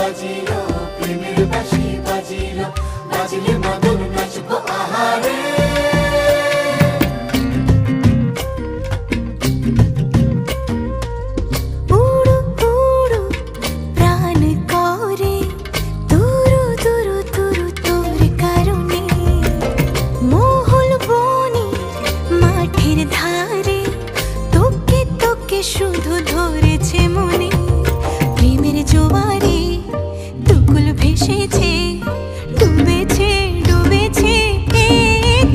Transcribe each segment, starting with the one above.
বাজিলো প্রেমের বাঁশি বাজিলো, বাজলে মাদল নাচবো আহারে। শুধু ধরেছে মনে প্রেমের জোয়ারে, দুকুল ভেসেছে, ডুবেছে ডুবেছে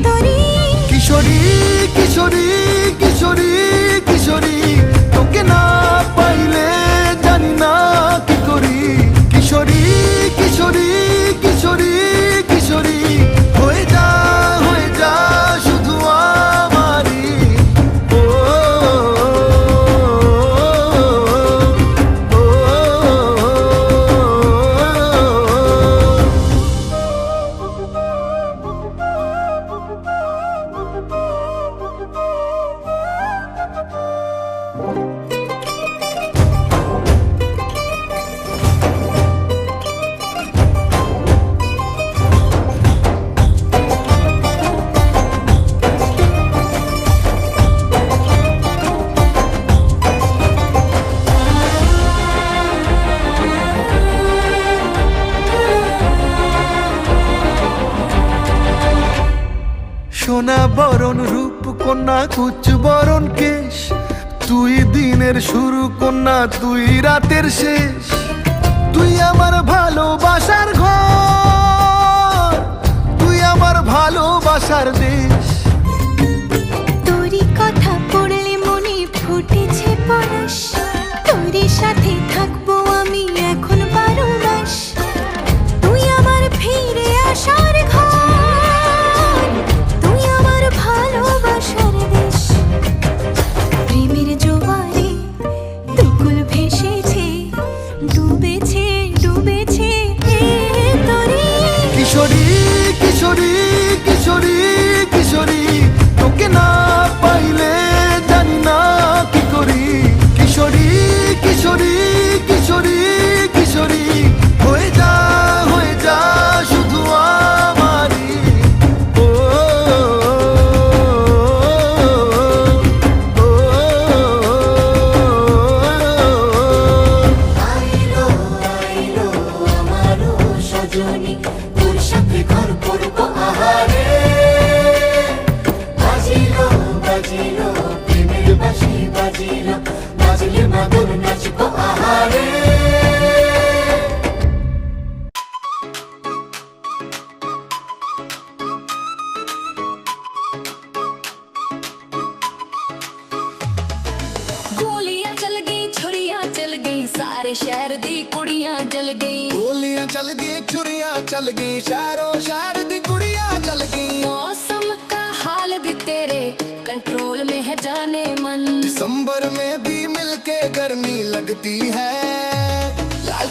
তরি। কিশোরী কিশোরী কিশোরী কিশোরী, তোকে না পাইলে জানি না কি করি। কিশোরী কিশোরী কিশোরী কিশোরী, হয়ে যা শুধু আমারই। ও সোনা বরণ রূপ কন্যা কুচ বরণ কেশ, তুই দিনের শুরু কন্যা তুই রাতের শেষ। তুই আমার ভালোবাসার ঘর, তুই আমার ভালোবাসার দেশ। তোরই কথা পড়লে মনে ফুটেছে পরশ, তোরই সাথে থাকবো আমি এখন 12 মাস। তুই আমার ফিরে আসার ঘর, তুই আমার ভালোবাসার দেশ। প্রেমের জোয়ারে দুকুল ভেসেছে, ডুবেছে ডুবেছে তরি। কিশোরী কিশোরী কিশোরী কিশোরী, তোকে না পাইলে জানি না কি করি। কিশোরী কিশোরী কিশোরী কিশোরী, হয়ে যা শুধু আমারই। ও আইলো আইলো আমারও সজনী, তোর সাথে ঘর করবো আহারে। বাজিলো বাজিলো প্রেমের বাঁশি বাজিলো, বাজলে মাদল নাচবো আহারে। ਗੋਲੀਆਂ ਚੱਲ ਗਈ ਛੁਰੀਆਂ ਚੱਲ ਗਈ ਸਾਰੇ ਸ਼ਹਿਰ ਦੀ ਕੁੜੀਆਂ ਚੱਲ ਗਈ। ਗੋਲੀਆਂ ਚੱਲ ਗਈ ਛੁਰੀਆਂ ਚੱਲ ਗਈ ਸ਼ਹਿਰੋਂ ਸ਼ਹਿਰ ਦੀ ਕੁੜੀਆਂ ਚੱਲ ਗਈ। मौसम का हाल भी तेरे कंट्रोल में है जाने मन, दिसंबर में भी मिलके गर्मी लगती है। लाल